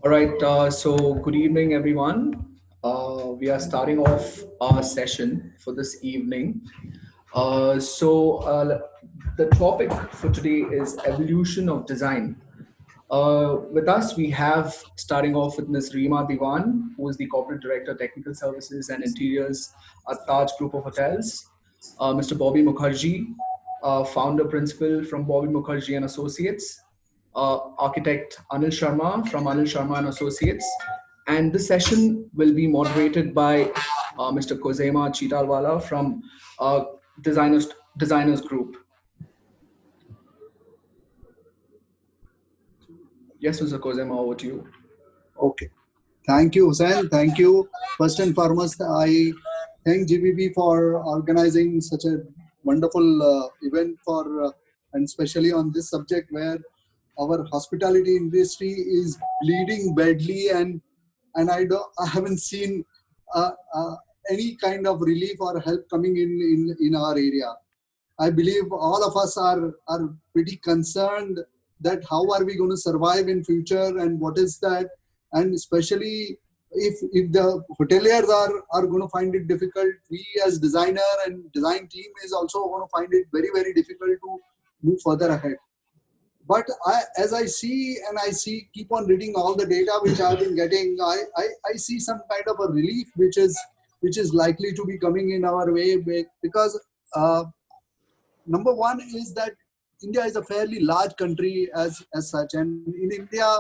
All right, so good evening, everyone. We are starting off our session for this evening. The topic for today is evolution of design. With us, we have starting off with Ms. Reema Diwan, who is the Corporate Director, Technical Services and Interiors at Taj Group of Hotels. Mr. Bobby Mukherjee, Founder Principal from Bobby Mukherjee and Associates. Architect Anil Sharma from Anil Sharma and Associates. And this session will be moderated by Mr. Kozema Chitalwala from uh, Designers, Designers Group. Yes, Mr. Kozema, over to you. Okay. Thank you, Hussain. Thank you. First and foremost, I thank GBB for organizing such a wonderful event and especially on this subject where our hospitality industry is bleeding badly and I haven't seen uh, uh, any kind of relief or help coming in our area. I believe all of us are pretty concerned that how are we going to survive in future and what is that, and especially if the hoteliers are going to find it difficult, we as designer and design team is also going to find it very difficult to move further ahead. But as I see and keep on reading all the data which I've been getting, I see some kind of a relief which is likely to be coming in our way because. Number one is that India is a fairly large country as such, and in India,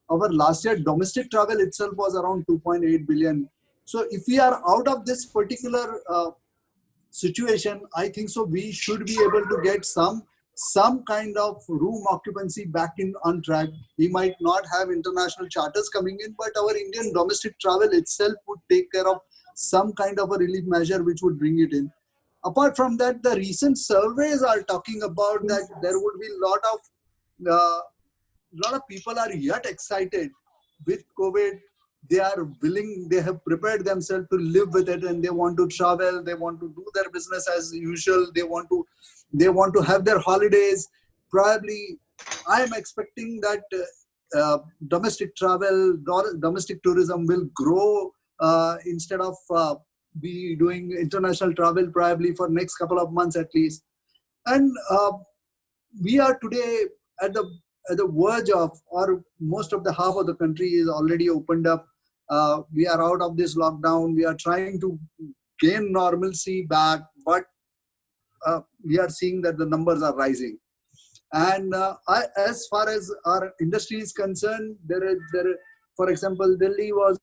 our last year domestic travel itself was around 2.8 billion. So if we are out of this particular situation, I think so we should be able to get some kind of room occupancy back in on track. We might not have international charters coming in, but our Indian domestic travel itself would take care of some kind of a relief measure which would bring it in. Apart from that, the recent surveys are talking about that there would be lot of people are yet excited with COVID. They are willing, they have prepared themselves to live with it, and they want to travel, they want to do their business as usual, they want to have their holidays. Probably I am expecting that domestic travel, domestic tourism will grow instead of be doing international travel probably for next couple of months at least. And we are today at the verge of, or most of the half of the country is already opened up. We are out of this lockdown. We are trying to gain normalcy back, but we are seeing that the numbers are rising. And as far as our industry is concerned, for example, Delhi was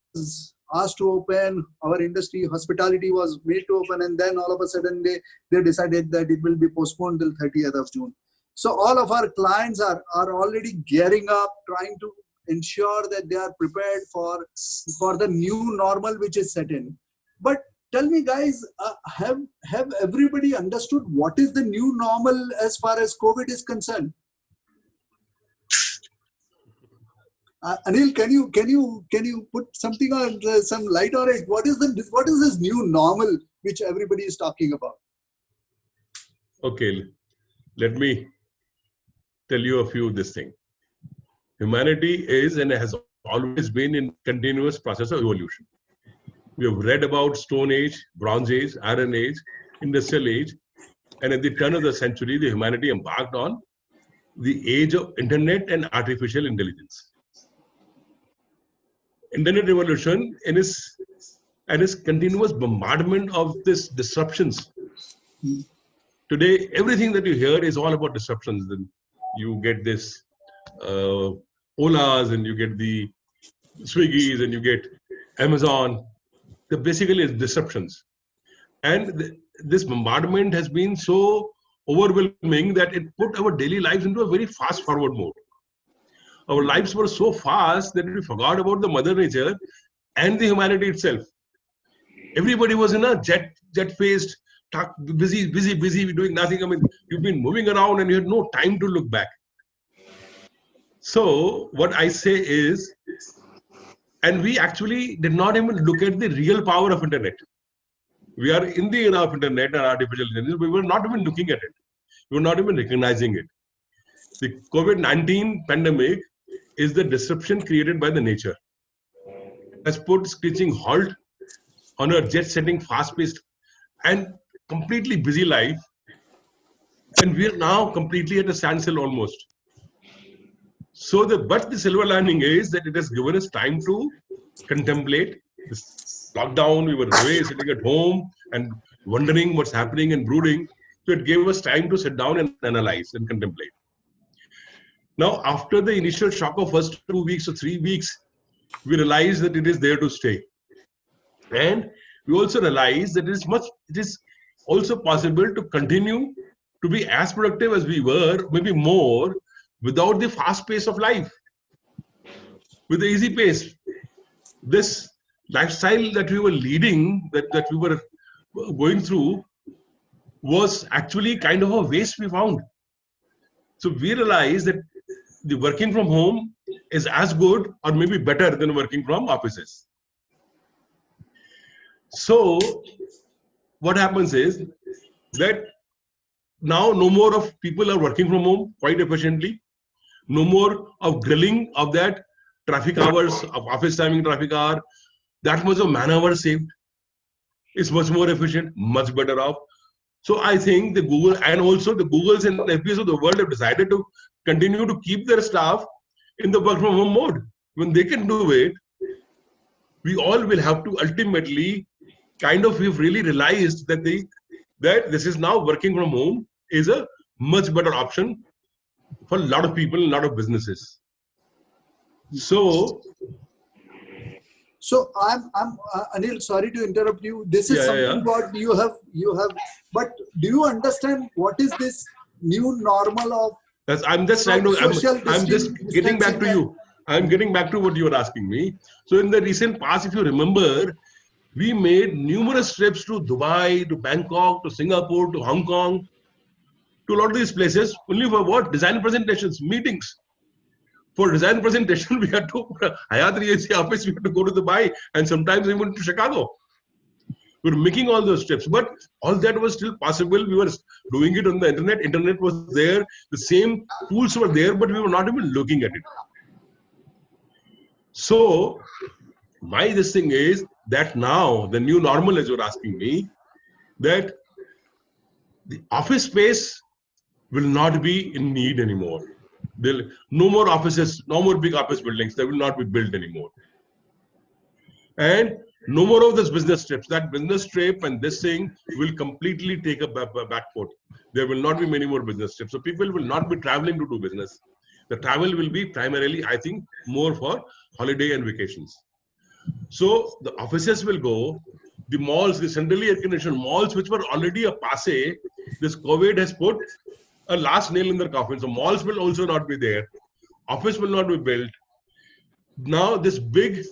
asked to open, our industry, hospitality was made to open, and then all of a sudden they decided that it will be postponed till 30th of June. So all of our clients are already gearing up, trying to ensure that they are prepared for the new normal which is set in. But tell me guys, have everybody understood what is the new normal as far as COVID is concerned? Anil, can you put something on some light on it? What is this new normal which everybody is talking about? Okay, let me tell you a few of this thing. Humanity is and has always been in continuous process of evolution. We have read about Stone Age, Bronze Age, Iron Age, Industrial Age, and at the turn of the century, the humanity embarked on the age of internet and artificial intelligence. Internet revolution and its continuous bombardment of these disruptions. Today, everything that you hear is all about disruptions. Then you get this Olas, and you get the Swiggies, and you get Amazon. They're basically disruptions. And this bombardment has been so overwhelming that it put our daily lives into a very fast forward mode. Our lives were so fast that we forgot about the mother nature and the humanity itself. Everybody was in a jet-faced, busy, doing nothing. I mean, you've been moving around and you had no time to look back. So what I say is, and we actually did not even look at the real power of internet. We are in the era of internet and artificial intelligence. We were not even looking at it. We were not even recognizing it. The COVID-19 pandemic is the disruption created by the nature. has put screeching halt on a jet-setting, fast-paced, and completely busy life, and we are now completely at a standstill almost. So but the silver lining is that it has given us time to contemplate this lockdown. We were away, sitting at home and wondering what's happening and brooding. So it gave us time to sit down and analyze and contemplate. Now, after the initial shock of first 2 weeks or 3 weeks, we realized that it is there to stay. And we also realized that it is also possible to continue to be as productive as we were, maybe more, without the fast pace of life, with the easy pace. This lifestyle that we were leading, that we were going through, was actually kind of a waste we found. So we realized that the working from home is as good or maybe better than working from offices. So what happens is that now no more of people are working from home quite efficiently. No more of drilling of that traffic hours, of office timing traffic hour. That much of man hour saved. It's much more efficient, much better off. So I think the Google and also the Googles and the FBs of the world have decided to continue to keep their staff in the work from home mode. When they can do it, we all will have to ultimately kind of, we've really realized that this is now working from home is a much better option for a lot of people, a lot of businesses. So I'm Anil, sorry to interrupt you. This is something what you have, but do you understand what is this new normal of? I'm just trying to, I'm just getting back to you. I'm getting back to what you were asking me. So in the recent past, if you remember, we made numerous trips to Dubai, to Bangkok, to Singapore, to Hong Kong, to a lot of these places, only for what? Design presentations, meetings. For design presentation, we had to Hyatt Regency office, we had to go to Dubai and sometimes even to Chicago. We were making all those trips, but all that was still possible. We were doing it on the internet. Internet was there. The same tools were there, but we were not even looking at it. So this thing is that now the new normal, as you're asking me, that the office space will not be in need anymore. No more offices, no more big office buildings. They will not be built anymore. And no more of this business trips. That business trip and this thing will completely take a back foot. There will not be many more business trips. So people will not be traveling to do business. The travel will be primarily, I think, more for holiday and vacations. So the offices will go. The malls, the centrally air-conditioned malls, which were already a passe, this COVID has put a last nail in their coffin. So malls will also not be there. Office will not be built. Now this big,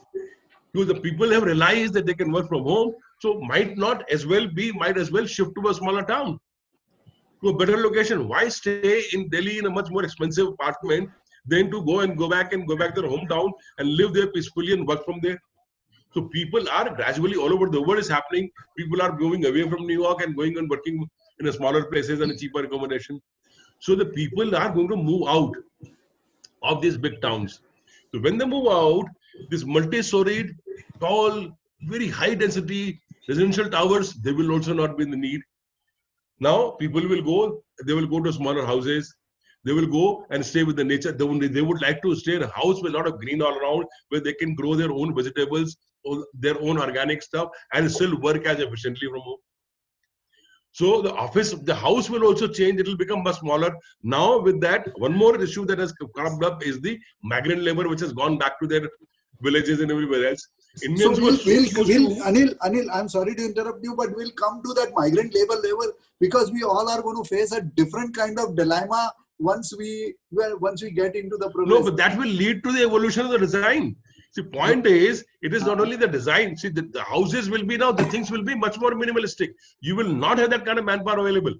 the people have realized that they can work from home. So might as well shift to a smaller town, to a better location. Why stay in Delhi in a much more expensive apartment than to go back to their hometown and live there peacefully and work from there? So people are gradually, all over the world is happening. People are going away from New York and going and working in a smaller places and a cheaper accommodation. So the people are going to move out of these big towns. So when they move out, this multi-storied, tall, very high density residential towers, they will also not be in the need. Now people will go, they will go to smaller houses. They will go and stay with the nature. They would like to stay in a house with a lot of green all around, where they can grow their own vegetables, or their own organic stuff, and still work as efficiently from home. So the house will also change. It will become much smaller. Now with that, one more issue that has come up is the migrant labor, which has gone back to their villages and everywhere else. Indians Anil, I'm sorry to interrupt you, but we'll come to that migrant labor because we all are going to face a different kind of dilemma once we get into the process. No, but that will lead to the evolution of the design. See, point is, it is not only the design. See, the houses will be now, the things will be much more minimalistic. You will not have that kind of manpower available.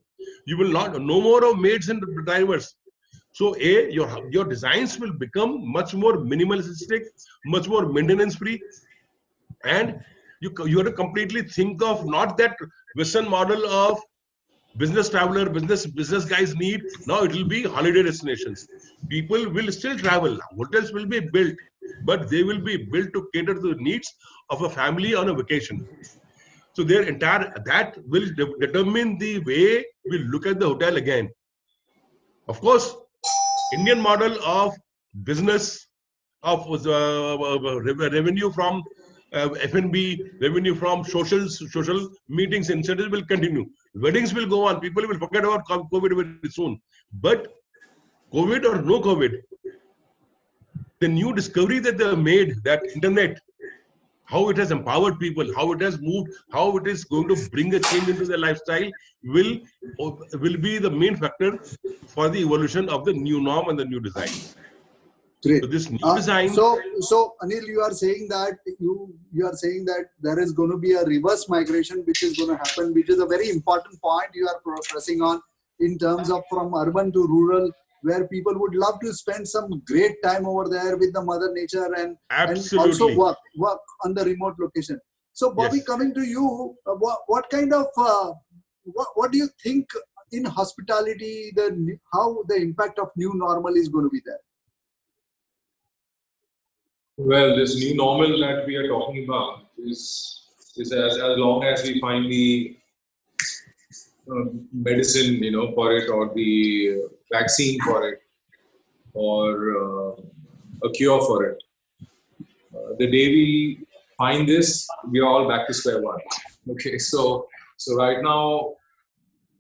You will not, no more of maids and drivers. So your designs will become much more minimalistic, much more maintenance free. And you have to completely think of not that Western model of business traveler, business guys need. Now it will be holiday destinations. People will still travel. Hotels will be built. but they will be built to cater to the needs of a family on a vacation. So their entire, that will determine the way we look at the hotel again. Of course, Indian model of business, of revenue from F&B, revenue from social meetings, incentives will continue. Weddings will go on. People will forget about COVID very soon. But COVID or no COVID, the new discovery that they have made, that internet, how it has empowered people, how it has moved, how it is going to bring a change into their lifestyle will be the main factor for the evolution of the new norm and the new design. Great. So this new design. So Anil, you are saying that there is going to be a reverse migration which is going to happen, which is a very important point you are pressing on in terms of from urban to rural, where people would love to spend some great time over there with the mother nature and also work on the remote location. So Bobby, yes, coming to you, what kind of what do you think in hospitality, how the impact of new normal is going to be there? Well, this new normal that we are talking about is as long as we find the medicine, for it, or the vaccine for it, or a cure for it. The day we find this, we are all back to square one. Okay, so right now,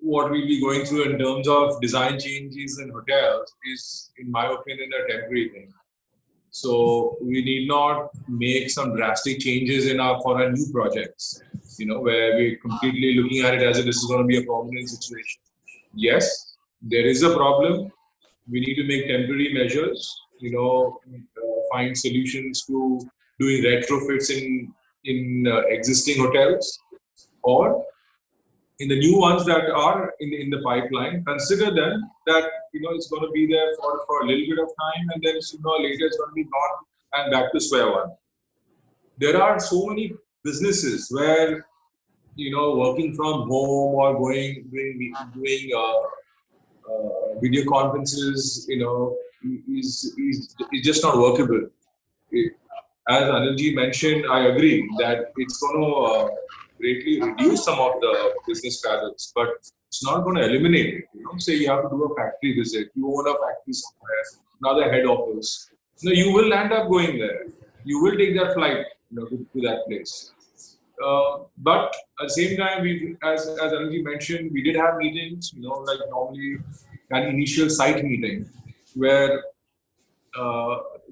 what we'll be going through in terms of design changes in hotels is, in my opinion, a temporary thing. So we need not make some drastic changes for our new projects, where we're completely looking at it as if this is going to be a permanent situation. Yes, there is a problem. We need to make temporary measures, find solutions to doing retrofits in existing hotels, or in the new ones that are in the pipeline, consider them that it's going to be there for a little bit of time, and then sooner or later it's going to be gone and back to square one. There are so many businesses where working from home or doing video conferences, is just not workable. As Anilji mentioned, I agree that it's going to greatly reduce some of the business travels, but it's not going to eliminate it. Say you have to do a factory visit, you own a factory somewhere, another head office. You will end up going there. You will take that flight, to that place. But at the same time, as Anilji mentioned, we did have meetings, like normally an initial site meeting, where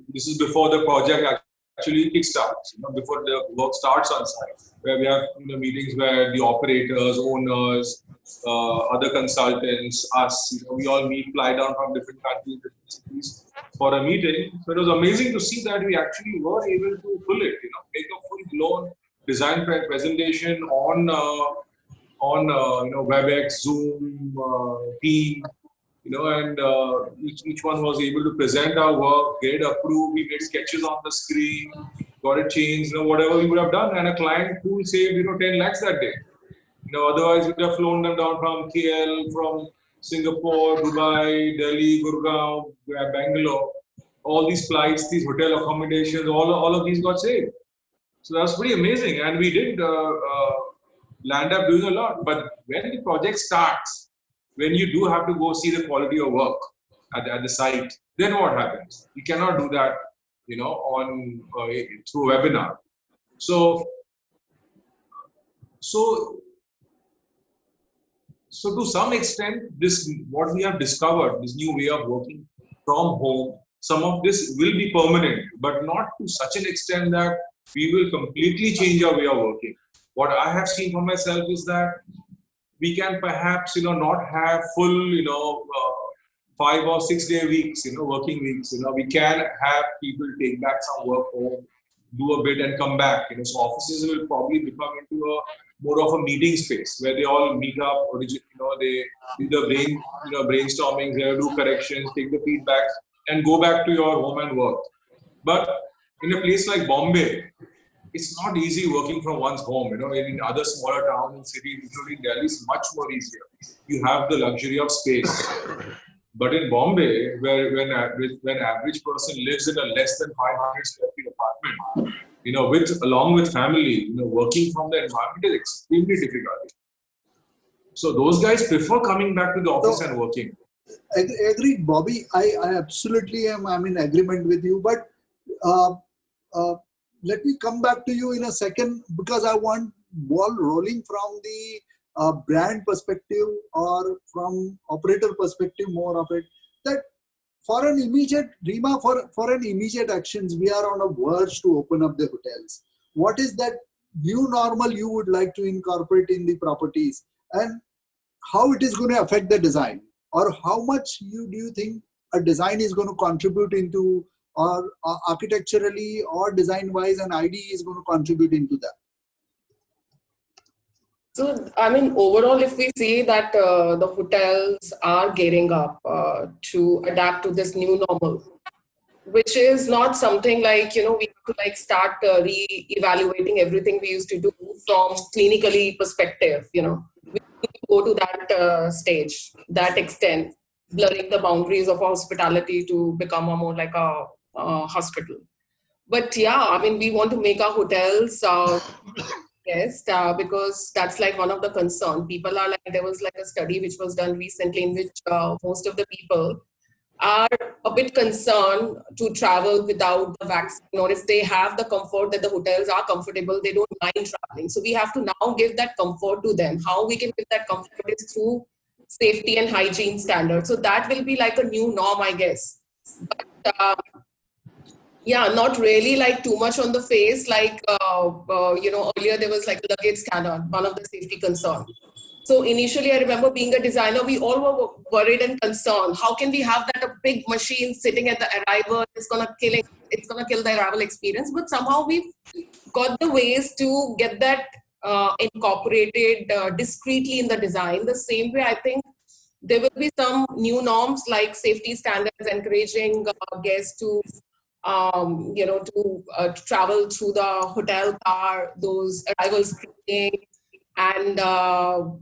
this is before the project actually kickstarts, before the work starts on site, where we have meetings where the operators, owners, other consultants, us, we all meet, fly down from different countries, different cities for a meeting. So it was amazing to see that we actually were able to pull it, make a full-blown design presentation on WebEx, Zoom, Team, and each one was able to present our work, get it approved, we made sketches on the screen, got it changed, whatever we would have done, and a client pool saved, 10 lakhs that day. Otherwise we'd have flown them down from KL, from Singapore, Dubai, Delhi, Gurgaon, Bangalore. All these flights, these hotel accommodations, all of these got saved. So that was pretty amazing, and we did land up doing a lot. But when the project starts, when you do have to go see the quality of work at the site, then what happens? You cannot do that, on through a webinar. So to some extent, what we have discovered, this new way of working from home, some of this will be permanent, but not to such an extent that we will completely change our way of working. What I have seen for myself is that we can perhaps, not have full, 5 or 6 day weeks, working weeks. We can have people take back some work home, do a bit and come back. So offices will probably become into more of a meeting space where they all meet up. They do the brainstorming, they do corrections, take the feedback, and go back to your home and work. But in a place like Bombay, it's not easy working from one's home. In other smaller towns and cities, including Delhi, it's much more easier. You have the luxury of space. But in Bombay, when average person lives in a less than 500 square feet apartment, along with family, working from the environment is extremely difficult. So those guys prefer coming back to the office and working. Agreed, Bobby. I absolutely am. I'm in agreement with you. But uh, let me come back to you in a second, because I want ball rolling from the brand perspective or from operator perspective, more of it. That for an immediate, Rima, for an immediate actions, we are on a verge to open up the hotels. What is that new normal you would like to incorporate in the properties, and how it is going to affect the design, or how much do you think a design is going to contribute into, or architecturally or design wise, an ID is going to contribute into that? So, I mean, overall, if we see that the hotels are gearing up to adapt to this new normal, which is not something like, we have to like start re-evaluating everything we used to do from clinically perspective, we need to go to that stage, that extent, blurring the boundaries of hospitality to become a more like a hospital. But yeah, I mean, we want to make our hotels because that's like one of the concern. People are like, there was like a study which was done recently in which most of the people are a bit concerned to travel without the vaccine, or if they have the comfort that the hotels are comfortable, they don't mind traveling. So we have to now give that comfort to them. How we can give that comfort is through safety and hygiene standards. So that will be like a new norm, I guess. But yeah, not really like too much on the face. Like, earlier there was like a luggage scanner, one of the safety concerns. So initially, I remember being a designer, we all were worried and concerned. How can we have that a big machine sitting at the arrival? It's gonna kill the arrival experience. But somehow we've got the ways to get that incorporated discreetly in the design. The same way, I think there will be some new norms like safety standards, encouraging guests to travel through the hotel car, those arrival screening, and the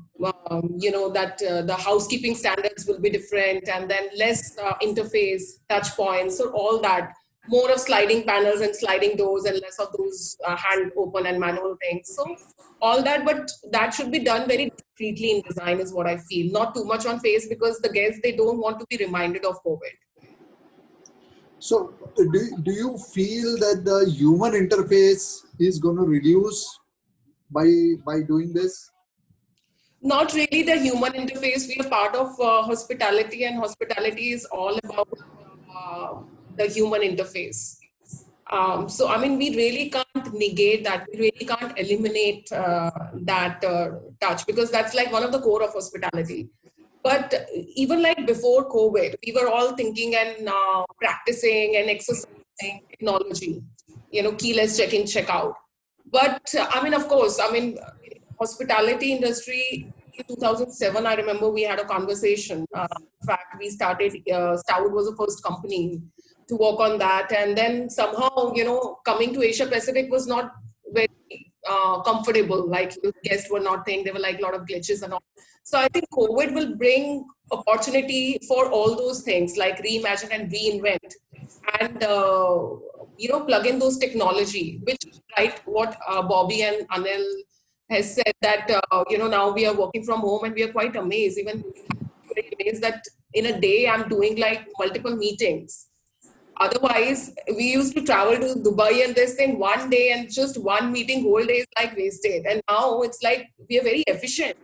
housekeeping standards will be different, and then less interface touch points. So all that, more of sliding panels and sliding doors, and less of those hand open and manual things. So all that, but that should be done very discreetly in design is what I feel. Not too much on face, because the guests, they don't want to be reminded of COVID. So do you feel that the human interface is going to reduce by doing this? Not really the human interface. We are part of hospitality, and hospitality is all about the human interface. So, I mean, we really can't negate that. We really can't eliminate that touch, because that's like one of the core of hospitality. But even like before COVID, we were all thinking and practicing and exercising technology, keyless check-in, check-out. But I mean, of course, hospitality industry in 2007, I remember we had a conversation. In fact, we started, Stout was the first company to work on that. And then somehow, coming to Asia Pacific was not very comfortable. Like, guests were not saying, there were like a lot of glitches and all. So I think COVID will bring opportunity for all those things, like reimagine and reinvent, and plug in those technology, which, right, what Bobby and Anil has said, that now we are working from home, and we are quite amazed, even very amazed that in a day I'm doing like multiple meetings. Otherwise, we used to travel to Dubai and this thing one day, and just one meeting whole day is like wasted. And now it's like we are very efficient.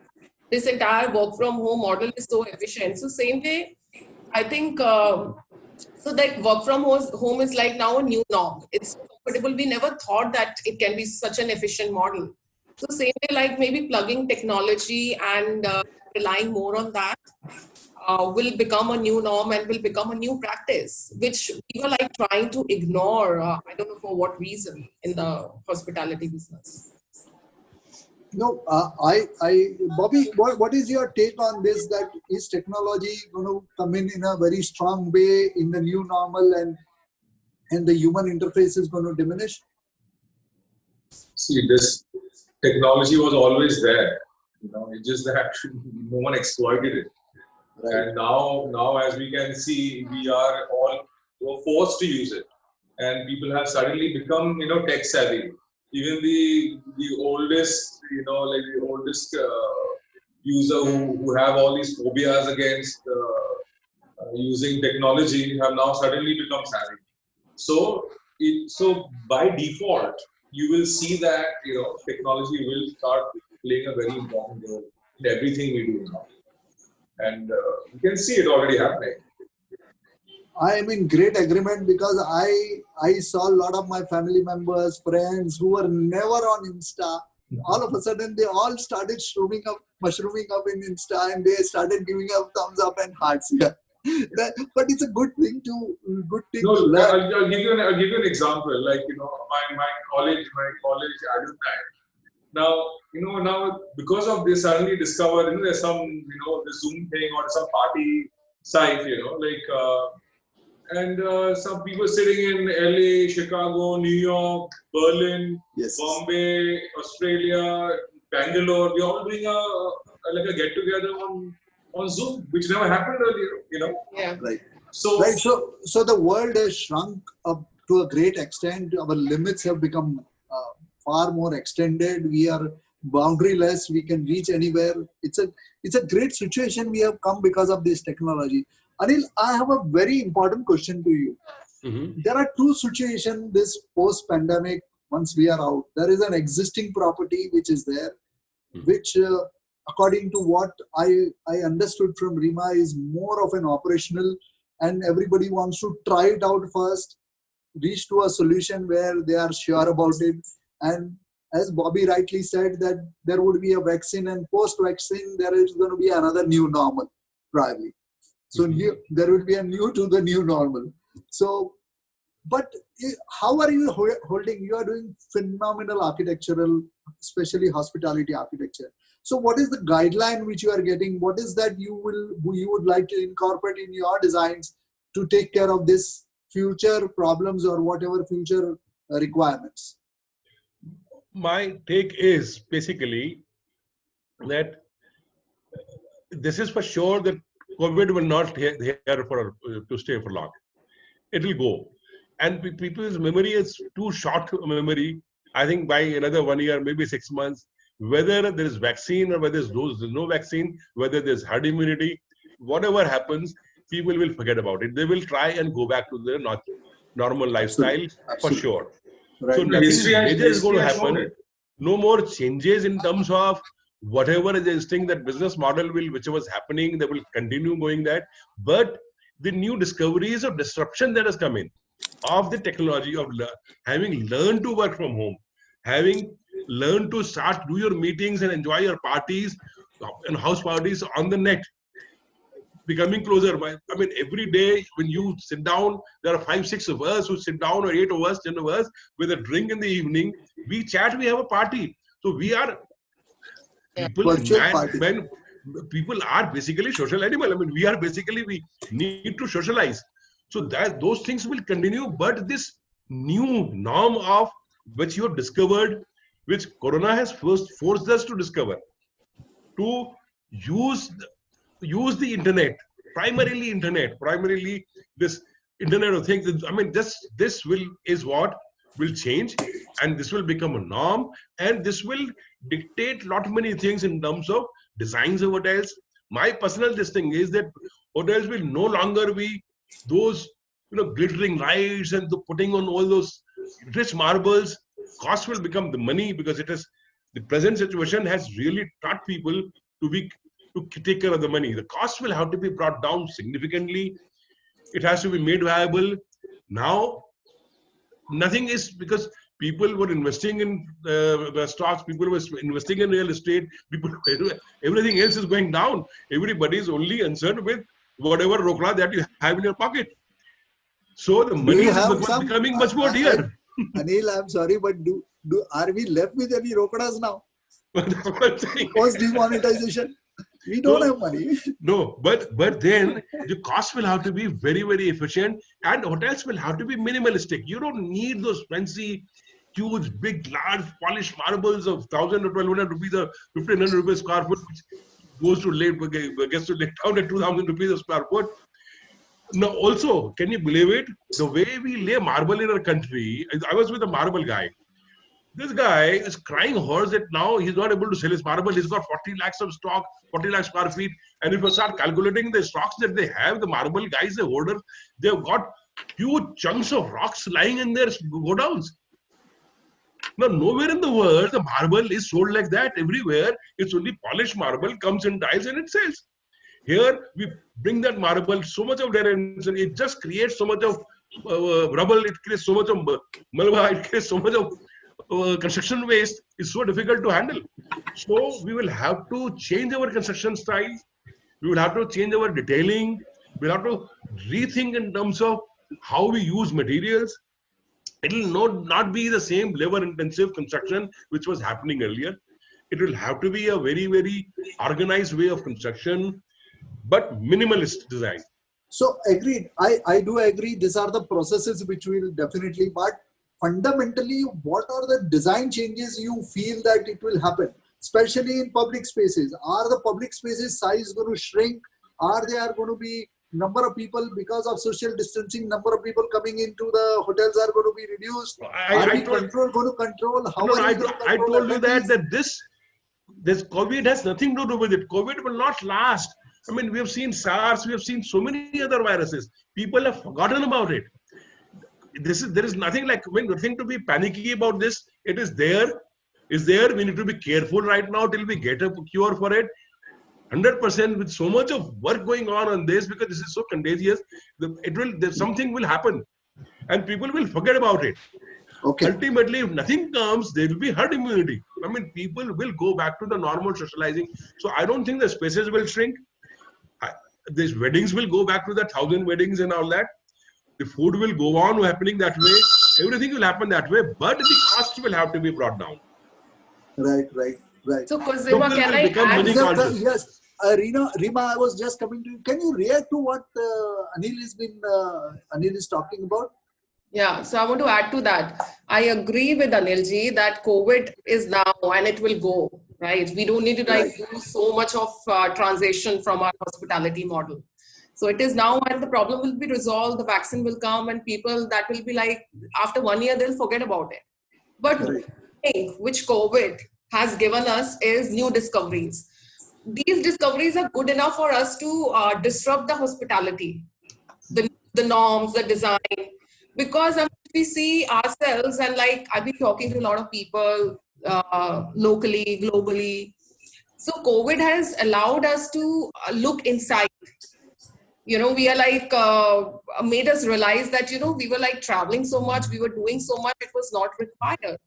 This entire work from home model is so efficient. So same way, I think, so that work from home is like now a new norm. It's so comfortable. We never thought that it can be such an efficient model. So same way, like maybe plugging technology and relying more on that will become a new norm and will become a new practice, which we were like trying to ignore. I don't know for what reason in the hospitality business. No, Bobby, what is your take on this? That is technology going to come in a very strong way in the new normal, and the human interface is going to diminish? See, this technology was always there. It's just that no one exploited it. Right. And now as we can see, we are all were forced to use it, and people have suddenly become tech savvy. Even the oldest like the oldest user who have all these phobias against using technology have now suddenly become savvy. So by default, you will see that technology will start playing a very important role in everything we do now, and you can see it already happening. I am in great agreement because I saw a lot of my family members, friends who were never on Insta. All of a sudden, they all started mushrooming up in Insta, and they started giving up thumbs up and hearts. Yeah. But it's a good thing to No, learn. I'll give you an example. Like my college alumni. Now because of this, suddenly discovered there's some the Zoom thing or some party site. And some people sitting in LA, Chicago, New York, Berlin, Yes. Bombay, Australia, Bangalore. We're all doing a get together on Zoom, which never happened earlier. Yeah. Right. So Right. So the world has shrunk up to a great extent. Our limits have become far more extended. We are boundaryless. We can reach anywhere. It's a great situation we have come because of this technology. Anil, I have a very important question to you. Mhm. There are two situations this post-pandemic. Once we are out, there is an existing property which is there, which according to what I understood from Rima is more of an operational, and everybody wants to try it out first, reach to a solution where they are sure about it. And as Bobby rightly said, that there would be a vaccine, and post-vaccine there is going to be another new normal, probably. So there will be a new to the new normal. So, but how are you holding? You are doing phenomenal architectural, especially hospitality architecture. So what is the guideline which you are getting? What is that you would like to incorporate in your designs to take care of this future problems or whatever future requirements? My take is basically that this is for sure that COVID will not here to stay for long. It will go, and people's memory is too short a memory. I think by another 1 year, maybe 6 months, whether there is vaccine or whether there's no vaccine, whether there's herd immunity, whatever happens, people will forget about it. They will try and go back to their normal lifestyle for sure. Right. So nothing major is going to has shown happen. it. No more changes in terms of whatever is existing, that business model whichever is happening, they will continue going that. But the new discoveries of disruption that has come in, of the technology of having learned to work from home, having learned to start do your meetings and enjoy your parties and house parties on the net, becoming closer. I mean, every day when you sit down, there are 5, 6 of us who sit down, or 8 of us, 10 of us, with a drink in the evening. We chat, we have a party. So we are people, when people are basically social animal. I mean, we need to socialize. So that those things will continue. But this new norm of which you have discovered, which Corona has first forced us to discover, to use the internet, primarily this internet of things. I mean, this is what will change, and this will become a norm, and this will dictate lot many things in terms of designs of hotels. My personal thing is that hotels will no longer be those glittering lights and putting on all those rich marbles. Cost will become the money, because it is the present situation has really taught people to take care of the money. The cost will have to be brought down significantly. It has to be made viable. Now, nothing is, because people were investing in stocks, people were investing in real estate, everything else is going down. Everybody is only concerned with whatever rokla that you have in your pocket. So the money is becoming much more dear. Anil, I'm sorry, but are we left with any rokadas now? Post demonetization, we don't have money. No, but then the cost will have to be very, very efficient, and hotels will have to be minimalistic. You don't need those fancy, huge, big, large, polished marbles of 1,000 or 1,200 rupees or 1,500 rupees square foot. gets to lay down at 2,000 rupees a square foot. Now, also, can you believe it? The way we lay marble in our country, I was with a marble guy. This guy is crying horse that now he's not able to sell his marble. He's got 40 lakhs of stock, 40 lakh square feet. And if you start calculating the stocks that they have, the marble guys, the holders, they've got huge chunks of rocks lying in their godowns. Now, nowhere in the world the marble is sold like that. Everywhere, it's only polished marble, comes in tiles and it sells. Here, we bring that marble, so much of dimension, it just creates so much of rubble, it creates so much of malwa, it creates so much of construction waste. Is so difficult to handle. So we will have to change our construction style. We will have to change our detailing. We'll have to rethink in terms of how we use materials. It will not be the same labor-intensive construction which was happening earlier. It will have to be a very, very organized way of construction, but minimalist design. So agreed. I do agree. These are the processes which will definitely, but fundamentally, what are the design changes you feel that it will happen, especially in public spaces? Are the public spaces size going to shrink? Are there going to be number of people because of social distancing? Number of people coming into the hotels are going to be reduced. Are we going to control? How are we going to control? I told you that this COVID has nothing to do with it. COVID will not last. I mean, we have seen SARS. We have seen so many other viruses. People have forgotten about it. There is nothing nothing to be panicky about this. It is there. Is there. We need to be careful right now till we get a cure for it. 100% with so much of work going on this, because this is so contagious. Something will happen, and people will forget about it. Okay. Ultimately, if nothing comes, there will be herd immunity. I mean, people will go back to the normal socializing. So I don't think the spaces will shrink. These weddings will go back to the 1,000 weddings and all that. The food will go on happening that way. Everything will happen that way, but the cost will have to be brought down. Right. So, Kosima, can I add? Yes, Rima, I was just coming to you. Can you react to what Anil is talking about? Yeah, so I want to add to that. I agree with Anilji that COVID is now and it will go, right? We don't need to do so much of transition from our hospitality model. So it is now, and the problem will be resolved, the vaccine will come, and people that will be like, after 1 year, they'll forget about it. But one thing which COVID has given us is new discoveries. These discoveries are good enough for us to disrupt the hospitality, the norms, the design. Because we see ourselves, and like I've been talking to a lot of people locally, globally. So COVID has allowed us to look inside. We are like, made us realize that, we were like traveling so much, we were doing so much, it was not required,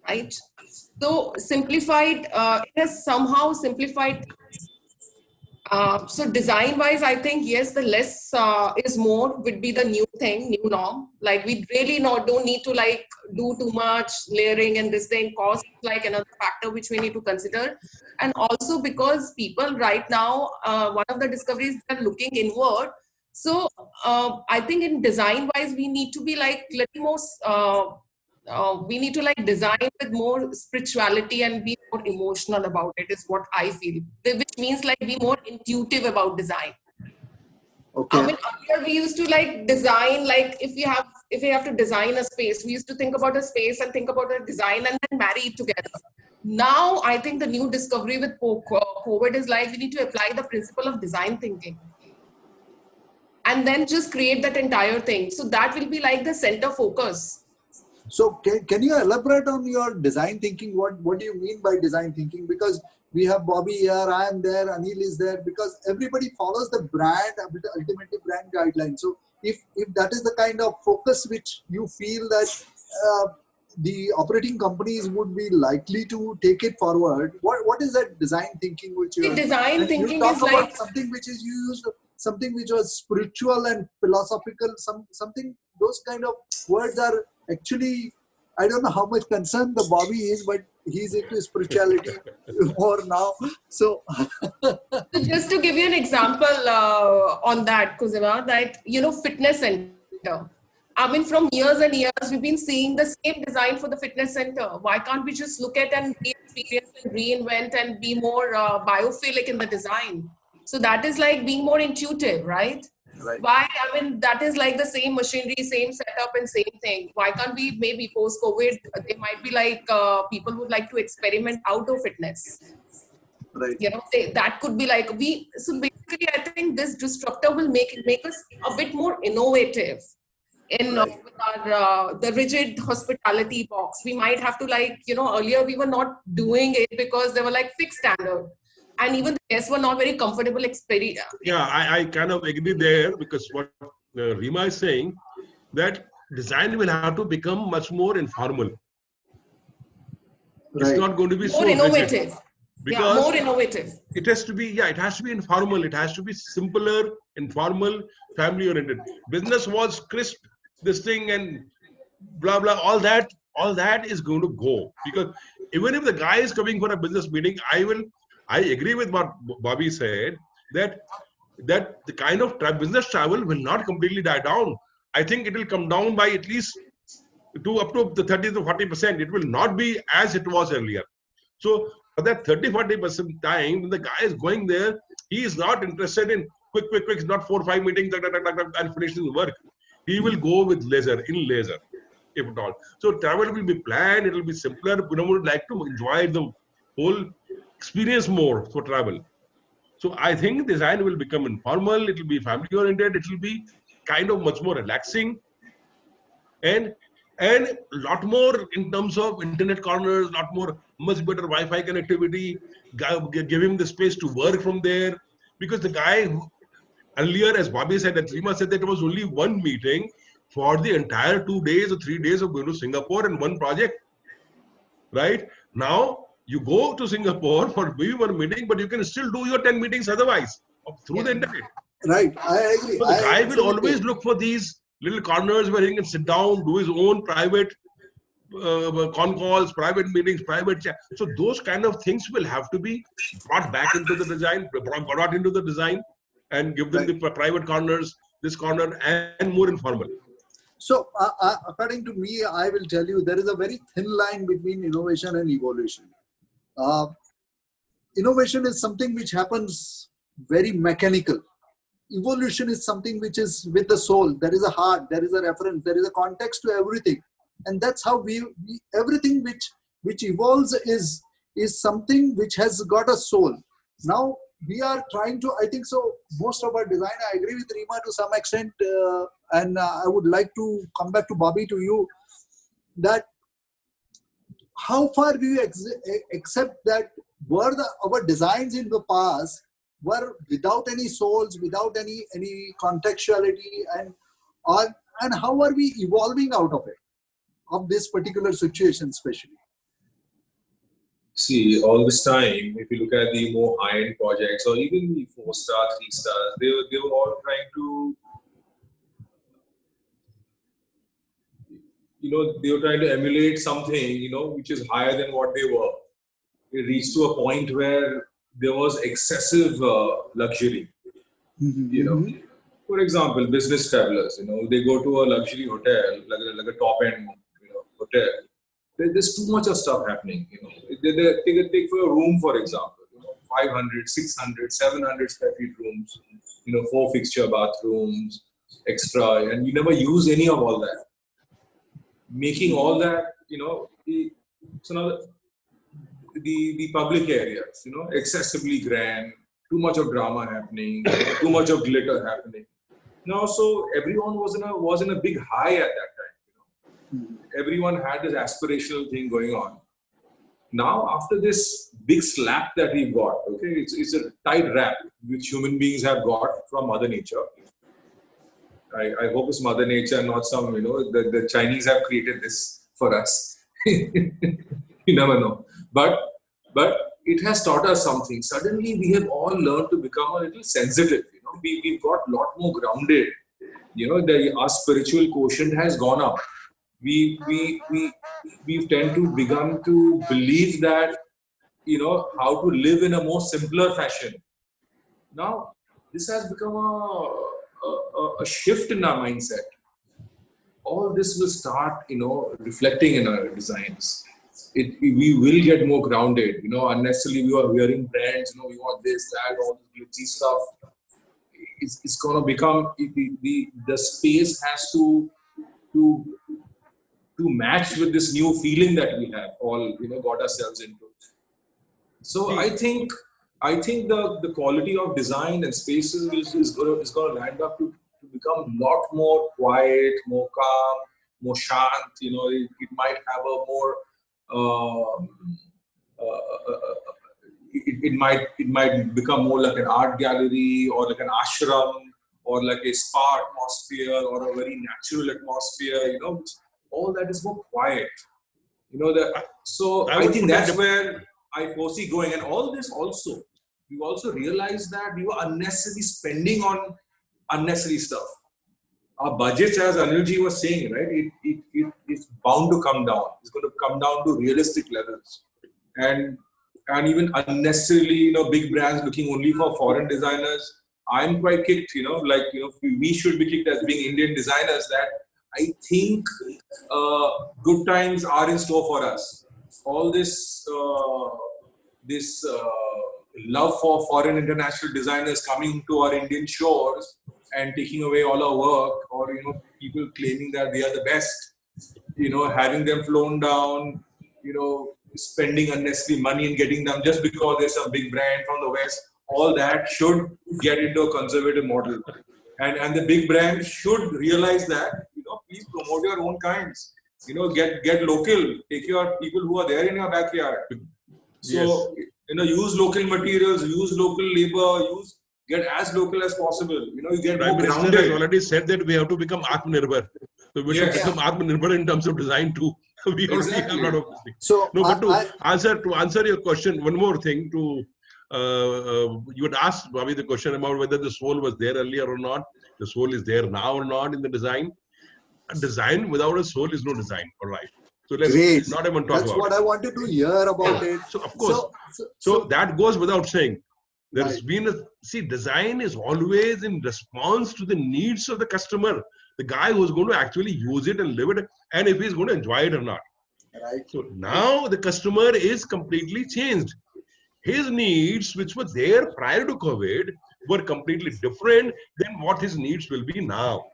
right? So simplified, it has somehow simplified. So design-wise, I think, yes, the less is more would be the new thing, new norm. Like we really don't need to like do too much layering, and this thing cost like another factor which we need to consider. And also because people right now, one of the discoveries are looking inward. So I think in design-wise, we need to be like little more. We need to like design with more spirituality and be more emotional about it, is what I feel. Which means like be more intuitive about design. Okay. I mean, earlier we used to like design, like if we have to design a space, we used to think about a space and think about a design and then marry it together. Now, I think the new discovery with COVID is like we need to apply the principle of design thinking and then just create that entire thing. So that will be like the center focus. So can you elaborate on your design thinking? What do you mean by design thinking? Because we have Bobby here, I am there, Anil is there, because everybody follows the brand, ultimately brand guidelines. So if that is the kind of focus which you feel that the operating companies would be likely to take it forward, what is that design thinking which you design thinking you talk is about like something which is used, something which was spiritual and philosophical, something, those kind of words are actually, I don't know how much concerned the Bobby is, but he's into spirituality more now. So just to give you an example on that, Kosima, that, fitness center. I mean, from years and years, we've been seeing the same design for the fitness center. Why can't we just look at and be experience and reinvent and be more biophilic in the design. So that is like being more intuitive, right? Right. Why? I mean, that is like the same machinery, same setup, and same thing. Why can't we maybe post-COVID? They might be like people would like to experiment outdoor fitness. Right. You know, that could be like we. So basically, I think this disruptor will make us a bit more innovative in Right. with our the rigid hospitality box. We might have to like, you know, earlier we were not doing it because they were like fixed standard, and even the guests were not very comfortable experience. Yeah, I kind of agree there, because what Rima is saying, that design will have to become much more informal. It's Right. not going to be More so rigid, innovative. Yeah, because more innovative. it has to be, yeah, it has to be informal. It has to be simpler, informal, family oriented. Business was crisp, this thing and blah blah, all that is going to go, because even if the guy is coming for a business meeting, I agree with what Bobby said, that the kind of business travel will not completely die down. I think it will come down by at least up to the 30 to 40%. It will not be as it was earlier. So for that 30-40% time, when the guy is going there, he is not interested in quick, not 4-5 meetings and finishing the work. He will go with leisure, if at all. So travel will be planned, it will be simpler. You would like to enjoy the whole experience more for travel. So I think design will become informal, it will be family oriented, it will be kind of much more relaxing, and a lot more in terms of internet corners, much better Wi-Fi connectivity, give him the space to work from there. Because the guy earlier, as Bobby said, and Rima said, that it was only one meeting for the entire 2 days or 3 days of going to Singapore and one project, right? Now you go to Singapore for maybe one meeting, but you can still do your 10 meetings otherwise through the internet. Right. I agree. So the guy will always look for these little corners where he can sit down, do his own private con calls, private meetings, private chat. So those kind of things will have to be brought back into the design, brought into the design, and give them the private corners, this corner, and more informal. So according to me, I will tell you, there is a very thin line between innovation and evolution. Innovation is something which happens very mechanical. Evolution is something which is with the soul. There is a heart, there is a reference, there is a context to everything. And that's how we everything which evolves is something which has got a soul. Now we are trying to, I think so, most of our design, I agree with Rima to some extent, and I would like to come back to Bobby, to you, that how far do you accept that our designs in the past were without any souls, without any contextuality, and how are we evolving out of it, of this particular situation especially? See, all this time, if you look at the more high-end projects or even the 4-star, 3-stars, they were all trying to, they were trying to emulate something, which is higher than what they were. It reached to a point where there was excessive luxury. For example, business travelers, they go to a luxury hotel, like a top-end, hotel. There's too much of stuff happening. They take for a room, for example, 500, 600, 700 square feet rooms, 4 fixture bathrooms, extra, and you never use any of all that. Making all that, so now the public areas, excessively grand, too much of drama happening, too much of glitter happening. Now, so everyone was in a big high at that time. Everyone had this aspirational thing going on. Now, after this big slap that we've got, okay, it's a tight wrap which human beings have got from Mother Nature. I hope it's Mother Nature, not some, the Chinese have created this for us. You never know. But it has taught us something. Suddenly, we have all learned to become a little sensitive. We've got a lot more grounded. Our spiritual quotient has gone up. We've tend to begun to believe that, how to live in a more simpler fashion. Now, this has become a shift in our mindset. All this will start, reflecting in our designs. we will get more grounded. Unnecessarily we are wearing brands. We want this, that, all this glitzy stuff. It's going to become the space has to match with this new feeling that we have all got ourselves into. So I think the quality of design and spaces is going to land up to become a lot more quiet, more calm, more shant. It might have a more it might become more like an art gallery or like an ashram or like a spa atmosphere or a very natural atmosphere. All that is more quiet. So I think that's where I foresee going. And all this also, we also realize that we were unnecessarily spending on unnecessary stuff. Our budgets, as Anilji was saying, right, it's bound to come down. It's going to come down to realistic levels. And even unnecessarily, big brands looking only for foreign designers. I'm quite kicked, we should be kicked as being Indian designers that I think good times are in store for us. All this love for foreign international designers coming to our Indian shores and taking away all our work, or people claiming that they are the best, having them flown down, spending unnecessary money and getting them just because there's some big brand from the West. All that should get into a conservative model, and the big brands should realize that please promote your own kinds. Get local. Take your people who are there in your backyard. So use local materials, use local labor, get as local as possible. You get Prime more Minister grounded. has already said that we have to become Atmanirbhar. So we should become Atmanirbhar in terms of design too. We already have a lot of things. So No, but to answer your question, one more thing you had asked Bobby the question about whether the soul was there earlier or not. The soul is there now or not in the design. A design without a soul is no design. All right. So let's not even talk That's about what it. I wanted to hear about it. So of course, so that goes without saying. There's been design is always in response to the needs of the customer, the guy who's going to actually use it and live it, and if he's going to enjoy it or not. Right. So now the customer is completely changed. His needs, which were there prior to COVID, were completely different than what his needs will be now.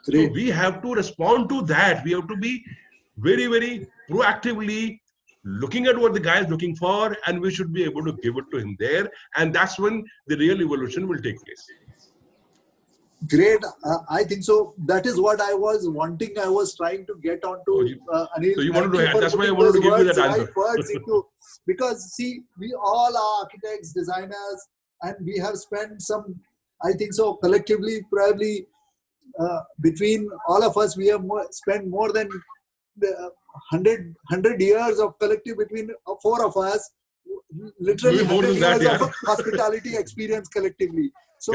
So we have to respond to that. We have to be very, very proactively looking at what the guy is looking for, and we should be able to give it to him there. And that's when the real evolution will take place. Great. I think so. That is what I was wanting. I was trying to get onto. Anil, so you wanted to. That's why I wanted to give you that answer. Because see, we all are architects, designers, and we have spent some. I think so. Collectively, probably between all of us, we have spent more than 100 years of collective between four of us. Literally 100 years of hospitality experience collectively. So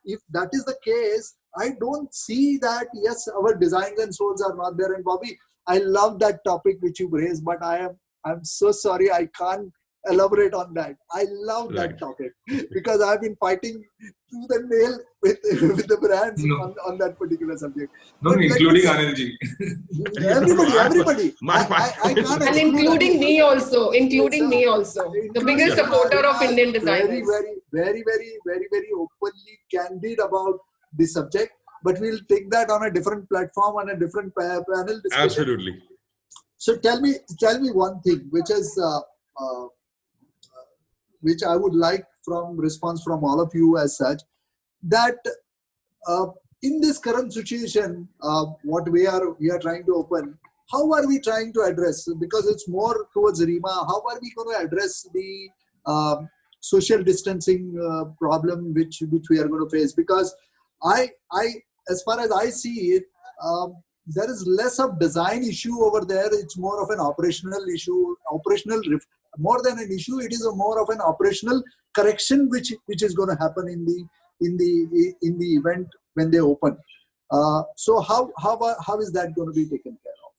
if that is the case, I don't see that, yes, our designs and souls are not there. And Bobby, I love that topic which you raised, but I'm so sorry, I can't elaborate on that. I love that topic because I've been fighting to the nail with the brands on that particular subject. No, including Anilji. Everybody. I can't and including me also. The biggest supporter of Indian designers. Very openly candid about the subject, but we'll take that on a different platform, on a different panel discussion. Absolutely. So tell me one thing, which is which I would like from response from all of you as such, that in this current situation, what we are trying to open, how are we trying to address? Because it's more towards RIMA. How are we going to address the social distancing problem which we are going to face? Because I as far as I see it, there is less of design issue over there. It's more of an operational issue, more than an issue. It is more of an operational correction which is going to happen in the event when they open. So how is that going to be taken care of?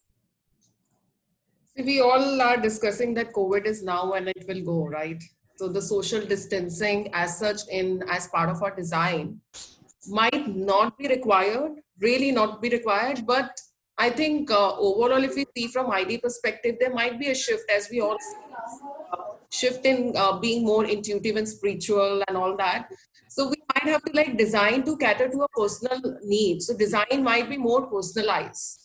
See, we all are discussing that COVID is now and it will go, right? So the social distancing as such as part of our design might not be required, really not be required, but I think overall, if we see from ID perspective, there might be a shift as we all shift in being more intuitive and spiritual and all that. So we might have to like design to cater to a personal need. So design might be more personalized.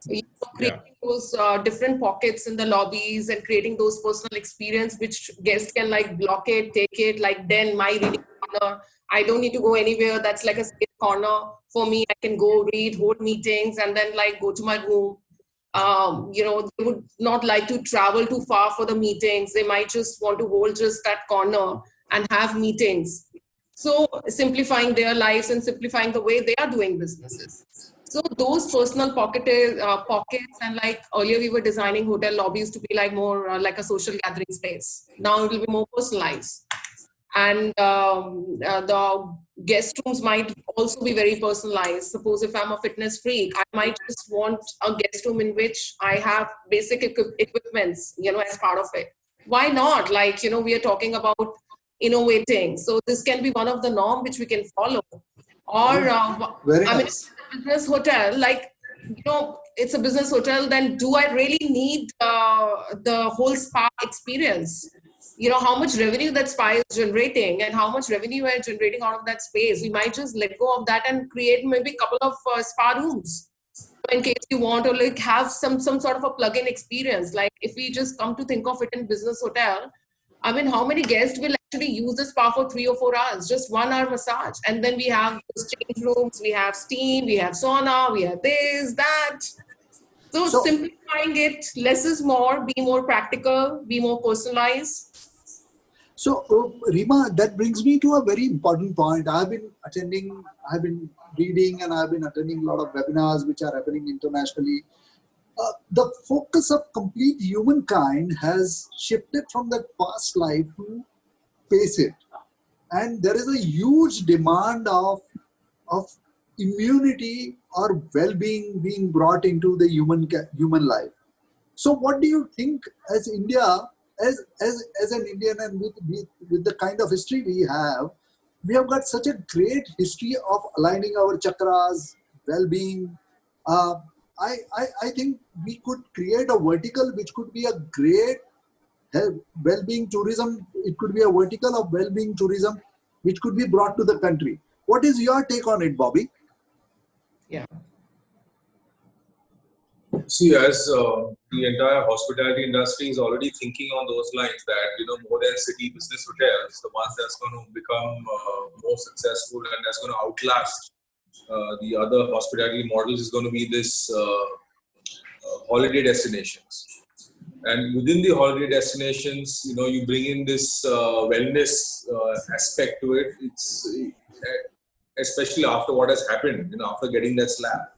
You know, Yeah. creating those different pockets in the lobbies and creating those personal experience which guests can like block it, take it, like then my reading corner. I don't need to go anywhere. That's like a safe corner for me. I can go read, hold meetings, and then like go to my room. You know, they would not like to travel too far for the meetings. They might just want to hold just that corner and have meetings. So simplifying their lives and simplifying the way they are doing businesses. So those personal pockets, and like earlier we were designing hotel lobbies to be like more like a social gathering space. Now it will be more personalized, and the guest rooms might also be very personalized. Suppose if I'm a fitness freak, I might just want a guest room in which I have basic equipments, you know, as part of it. Why not? Like, you know, we are talking about innovating, so this can be one of the norm which we can follow. Or Very I mean, nice. business hotel, like, you know, it's a business hotel, then do I really need the whole spa experience? You know, how much revenue that spa is generating and how much revenue we're generating out of that space. We might just let go of that and create maybe a couple of spa rooms in case you want to like have some sort of a plug-in experience. Like if we just come to think of it in business hotel, I mean, how many guests will actually use the spa for 3 or 4 hours? Just 1 hour massage. And then we have those change rooms, we have steam, we have sauna, we have this, that. So So, simplifying it, less is more, be more practical, be more personalized. Rima, that brings me to a very important point. I've been reading, and I've been attending a lot of webinars which are happening internationally. The focus of complete humankind has shifted from that past life to face it. And there is a huge demand of immunity or well-being being brought into the human life. So what do you think as India, as an Indian, and with the kind of history we have got such a great history of aligning our chakras, well-being. Uh, I think we could create a vertical which could be a great well-being tourism. It could be a vertical of well-being tourism which could be brought to the country. What is your take on it, Bobby? Yeah. See, as the entire hospitality industry is already thinking on those lines, that, you know, more than city business hotels, the ones that's going to become more successful and that's going to outlast the other hospitality models is going to be this holiday destinations. And within the holiday destinations, you know, you bring in this wellness aspect to it. It's especially after what has happened, you know, after getting that slap,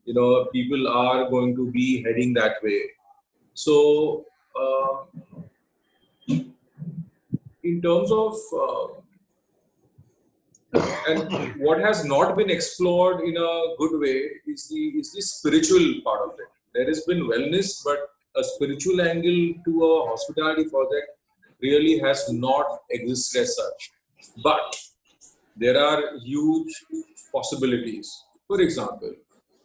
you know, people are going to be heading that way. So, in terms of and what has not been explored in a good way is the spiritual part of it. There has been wellness, but a spiritual angle to a hospitality project really has not existed as such. But there are huge possibilities. For example,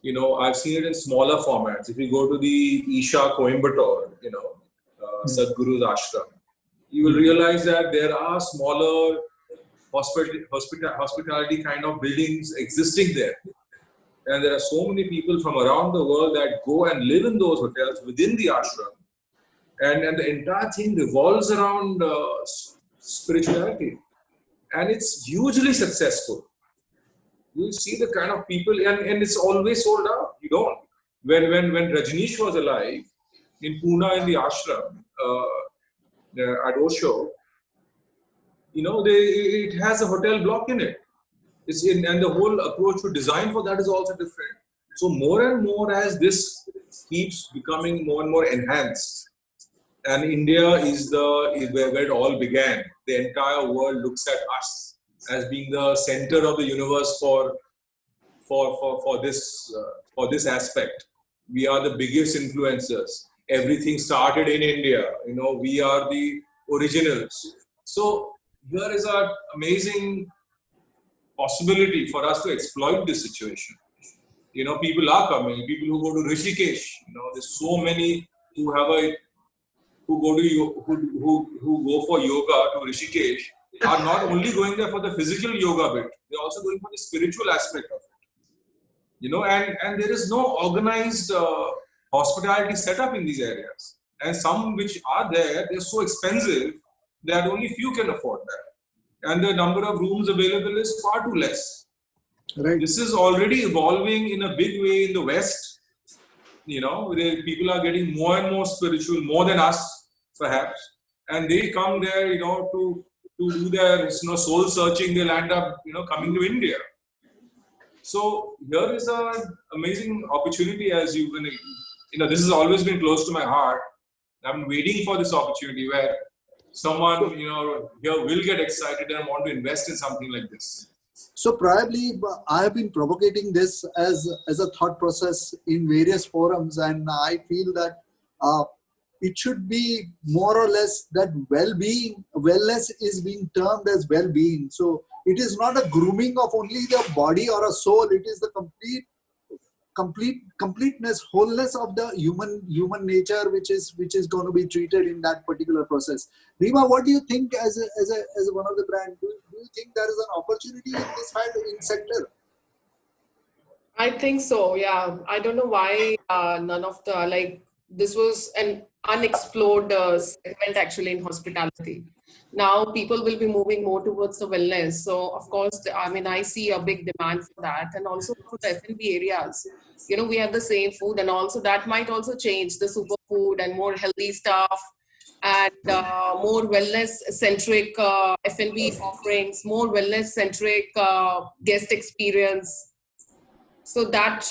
you know, I've seen it in smaller formats. If you go to the Isha Coimbatore, you know, Sadhguru's ashram, you will realize that there are smaller hospitality kind of buildings existing there. And there are so many people from around the world that go and live in those hotels within the ashram. And the entire thing revolves around spirituality. And it's hugely successful. You see the kind of people, and it's always sold out. You don't. When Rajneesh was alive in Pune in the ashram at Osho, you know, it has a hotel block in it. And the whole approach to design for that is also different. So more and more as this keeps becoming more and more enhanced, and India is where it all began. The entire world looks at us as being the center of the universe for this aspect. We are the biggest influencers. Everything started in India. You know, we are the originals. So here is an amazing possibility for us to exploit this situation. people are coming. People who go to Rishikesh, there's so many who have a who go to who go for yoga to Rishikesh are not only going there for the physical yoga bit, they're also going for the spiritual aspect of it. And there is no organized hospitality setup in these areas, and some which are there, they're so expensive that only few can afford that, and the number of rooms available is far too less. Right. This is already evolving in a big way in the West. Where people are getting more and more spiritual, more than us, perhaps, and they come there, to do their soul searching. They'll end up, coming to India. So here is an amazing opportunity, as this has always been close to my heart. I'm waiting for this opportunity where someone, here will get excited and want to invest in something like this. So probably I have been propagating this as a thought process in various forums, and I feel that it should be more or less that wellness is being termed as well-being. So it is not a grooming of only the body or a soul. It is the completeness, wholeness of the human nature, which is going to be treated in that particular process. Rima, what do you think as one of the brand? Do you think there is an opportunity in this sector? I think so. Yeah, I don't know why none of the this was an unexplored segment actually in hospitality. Now people will be moving more towards the wellness. So of course, I see a big demand for that, and also for the F&B areas. We have the same food, and also that might also change the superfood and more healthy stuff, and more wellness-centric F&B offerings, more wellness-centric guest experience. So that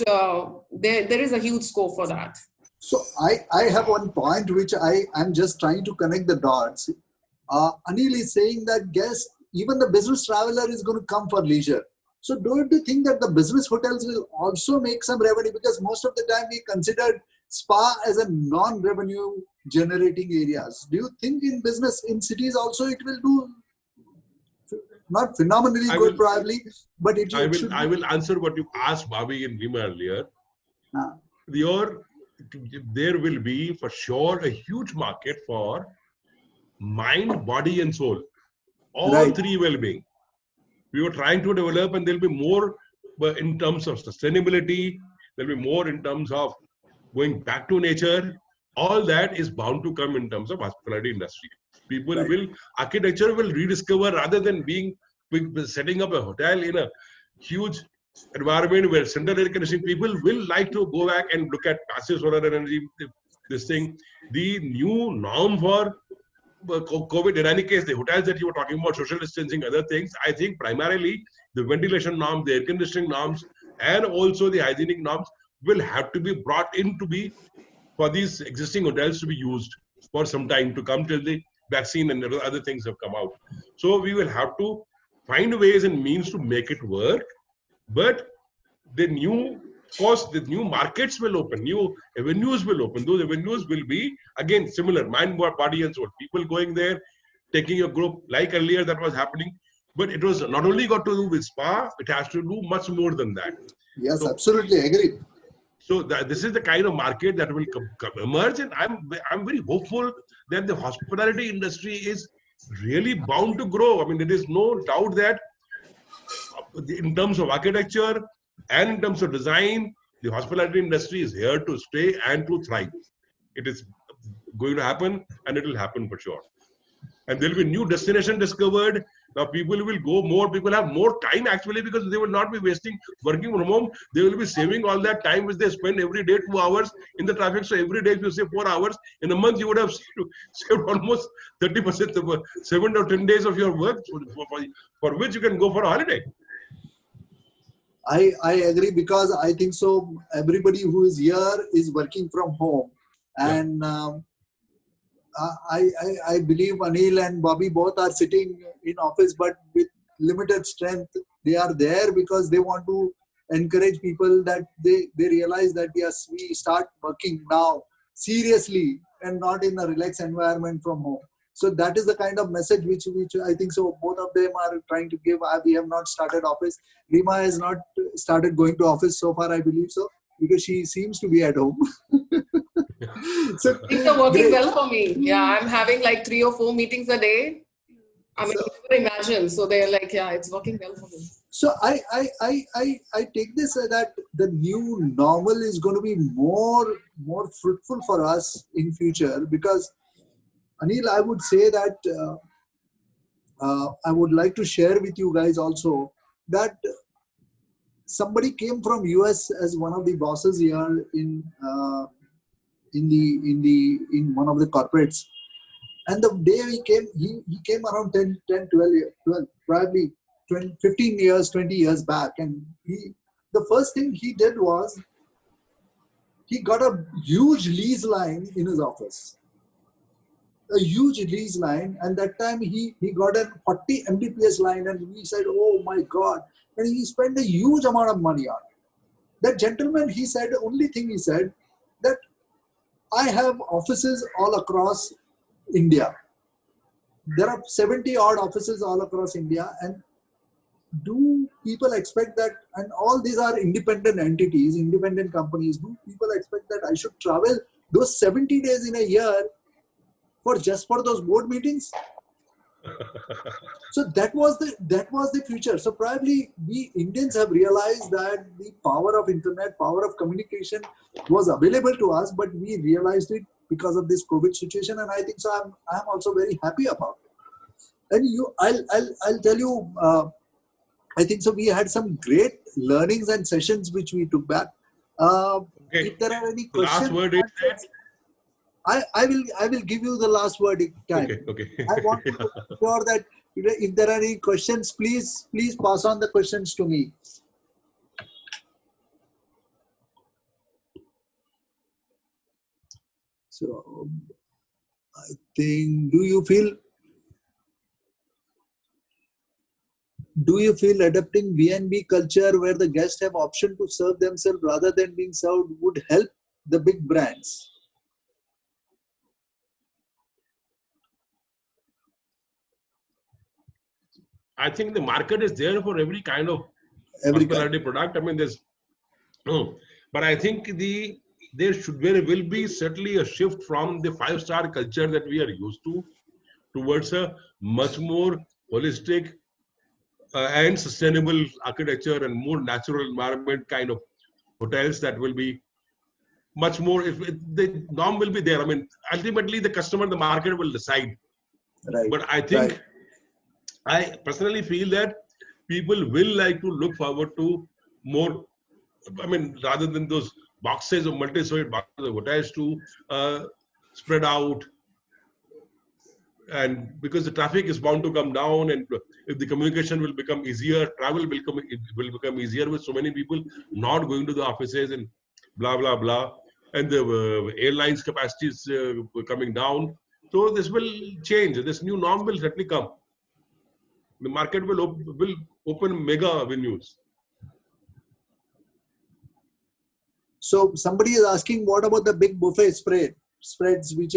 there is a huge scope for that. So I have one point which I'm just trying to connect the dots. Anil is saying that even the business traveler is going to come for leisure. So don't you think that the business hotels will also make some revenue? Because most of the time we consider spa as a non-revenue generating areas. Do you think in business in cities also it will do not phenomenally good probably, but I will answer what you asked Bobby and Rima earlier. There will be for sure a huge market for mind, body and soul. All three well-being. We were trying to develop, and there'll be more in terms of sustainability. There'll be more in terms of going back to nature. All that is bound to come in terms of hospitality industry. Architecture will rediscover, rather than setting up a hotel in a huge environment where central air conditioning. People will like to go back and look at passive solar energy. This thing, the new norm for COVID, in any case, the hotels that you were talking about, social distancing, other things, I think primarily the ventilation norms, the air conditioning norms, and also the hygienic norms will have to be brought in to be for these existing hotels to be used for some time to come till the vaccine and other things have come out. So we will have to find ways and means to make it work. But the new markets will open, new avenues will open. Those avenues will be, again, similar, mind, body and soul. People going there, taking a group like earlier that was happening. But it was not only got to do with spa, it has to do much more than that. Yes, so, absolutely, agree. So this is the kind of market that will emerge, and I'm very hopeful that the hospitality industry is really bound to grow. There is no doubt that in terms of architecture and in terms of design, the hospitality industry is here to stay and to thrive. It is going to happen, and it will happen for sure. And there will be new destination discovered. Now people will go more. People have more time actually, because they will not be working from home. They will be saving all that time which they spend every day 2 hours in the traffic. So every day if you save 4 hours, in a month you would have saved almost 30% of 7 or 10 days of your work for which you can go for a holiday. I agree, because I think so. Everybody who is here is working from home, and I believe Anil and Bobby both are sitting in office, but with limited strength. They are there because they want to encourage people that they realize that yes, we start working now seriously and not in a relaxed environment from home. So that is the kind of message which I think so both of them are trying to give. We have not started office. Rima has not started going to office so far, I believe so, because she seems to be at home. So Things are working great. well for me. Yeah, I'm having like 3 or 4 meetings a day. I mean, So- you never imagine. So they're like, yeah, it's working well for me. So I take this that the new normal is going to be more fruitful for us in future, because Anil, I would say that I would like to share with you guys also that somebody came from US as one of the bosses here in one of the corporates, and the day he came, he came around 10, 12, 12 probably 20, 15 years, 20 years back, and the first thing he did was he got a huge lease line in his office. A huge lease line, and that time he got a 40 Mbps line, and we said, oh my God, and he spent a huge amount of money on it. That gentleman, he said, the only thing he said, that I have offices all across India. There are 70 odd offices all across India, and do people expect that, and all these are independent entities, independent companies, do people expect that I should travel those 70 days in a year just for those board meetings? So that was the future. So probably we Indians have realized that the power of internet, power of communication was available to us, but we realized it because of this COVID situation, and I think so. I'm also very happy about it. And I'll tell you, I think so. We had some great learnings and sessions which we took back. Okay. If there are any The last questions, word is that. I will give you the last word time. Okay. I want to make sure that if there are any questions, please pass on the questions to me. So I think, do you feel adapting B&B culture where the guests have option to serve themselves rather than being served would help the big brands? I think the market is there for every kind of hospitality product. I mean, but I think there will be certainly a shift from the 5-star culture that we are used to towards a much more holistic and sustainable architecture and more natural environment kind of hotels that will be much more. The norm will be there. I mean, ultimately the customer, the market will decide. Right. But I think I personally feel that people will like to look forward to more. I mean, rather than those boxes of multi-story boxes of hotels to spread out, and because the traffic is bound to come down, and if the communication will become easier, travel will become easier with so many people not going to the offices and blah blah blah, and the airlines capacities coming down. So this will change. This new norm will certainly come. The market will open mega venues. So somebody is asking, what about the big buffet spreads which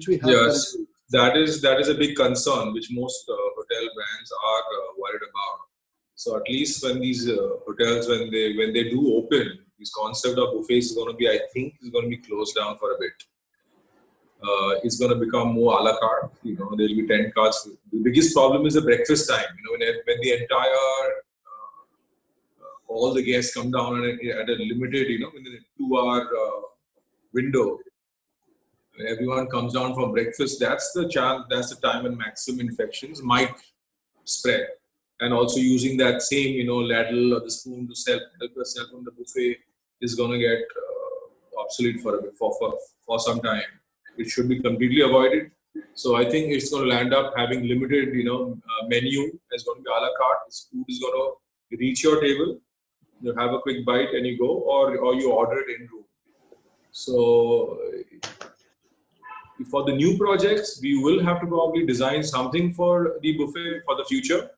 we have? Yes, currently? that is a big concern which most hotel brands are worried about. So at least when these hotels, when they do open, this concept of buffets is going to be, I think, is going to be closed down for a bit. It's going to become more a la carte. You know, there will be 10 carts. The biggest problem is the breakfast time. You know, when the entire all the guests come down at a limited, you know, within a 2-hour window. When everyone comes down for breakfast, that's the time when maximum infections might spread. And also using that same, you know, ladle or the spoon to help yourself on the buffet is going to get obsolete for a bit, for some time. It should be completely avoided. So I think it's going to land up having limited, you know, menu. It's going to be a la carte. This food is going to reach your table. You have a quick bite and you go, or you order it in room. So for the new projects, we will have to probably design something for the buffet for the future,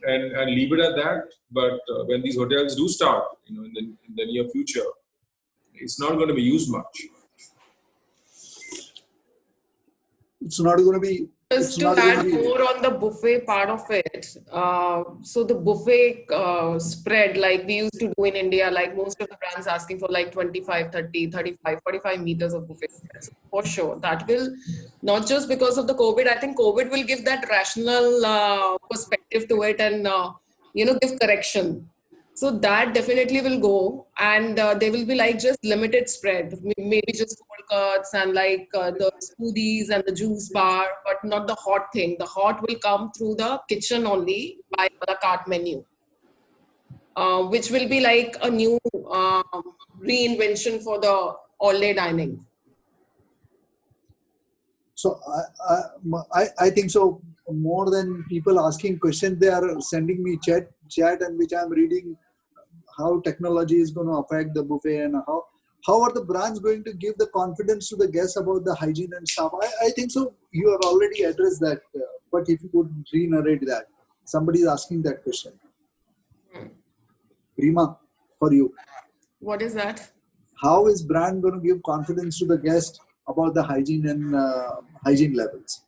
and leave it at that. But when these hotels do start, you know, in the near future, it's not going to be used much. It's not going to be Just to not add going to be. more on the buffet part of it, so the buffet spread like we used to do in India, like most of the brands asking for like 25, 30, 35, 45 meters of buffet spread. So for sure, that will not just because of the COVID, I think COVID will give that rational perspective to it and, give correction. So that definitely will go, and there will be like just limited spread, maybe just cold cuts and like the smoothies and the juice bar, but not the hot thing. The hot will come through the kitchen only by the cart menu, which will be like a new reinvention for the all-day dining. So I think so. More than people asking questions, they are sending me chat, and which I'm reading how technology is going to affect the buffet and how are the brands going to give the confidence to the guests about the hygiene and stuff. I think so. You have already addressed that, but if you could re-narrate that, somebody is asking that question. Rima, for you. What is that? How is brand going to give confidence to the guest about the hygiene and hygiene levels?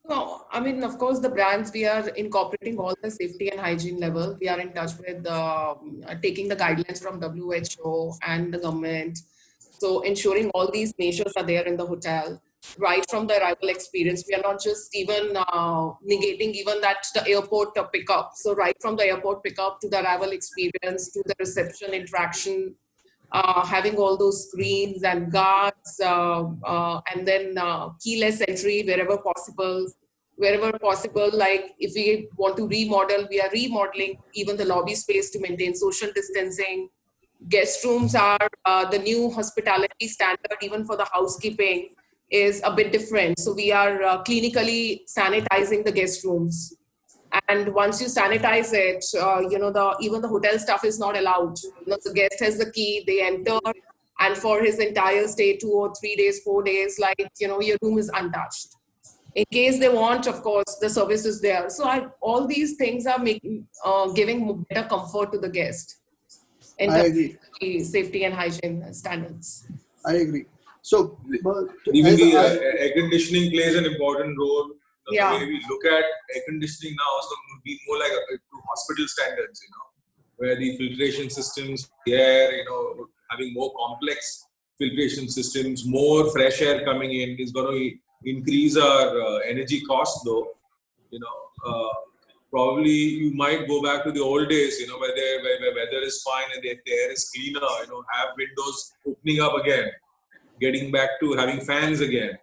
No, I mean, of course, the brands, we are incorporating all the safety and hygiene level. We are in touch with taking the guidelines from WHO and the government. So ensuring all these measures are there in the hotel, right from the arrival experience. We are not just even negating even that the airport pickup. So right from the airport pickup to the arrival experience, to the reception interaction, having all those screens and guards, and then keyless entry wherever possible. Wherever possible, like if we want to remodel, we are remodeling even the lobby space to maintain social distancing. Guest rooms are the new hospitality standard, even for the housekeeping, is a bit different. So we are clinically sanitizing the guest rooms. And once you sanitize it, even the hotel staff is not allowed. The guest has the key, they enter, and for his entire stay, 2 or 3 days, 4 days, your room is untouched. In case they want, of course, the service is there. So all these things are giving better comfort to the guest in terms of safety and hygiene standards. I agree. So even the air conditioning plays an important role. Yeah. The way we look at air conditioning now is going to be more like to hospital standards, where the filtration systems, the air, having more complex filtration systems, more fresh air coming in is going to increase our energy cost, though. Probably you might go back to the old days, where weather is fine and if the air is cleaner, have windows opening up again, getting back to having fans again.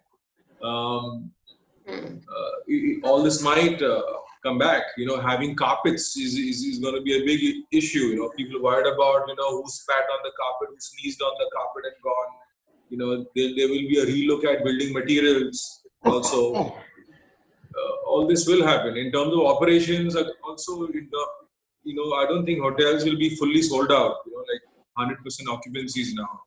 All this might come back. Having carpets is going to be a big issue. People are worried about, who spat on the carpet, who sneezed on the carpet and gone. There will be a relook at building materials also. All this will happen. In terms of operations, also, I don't think hotels will be fully sold out, like 100% occupancies now.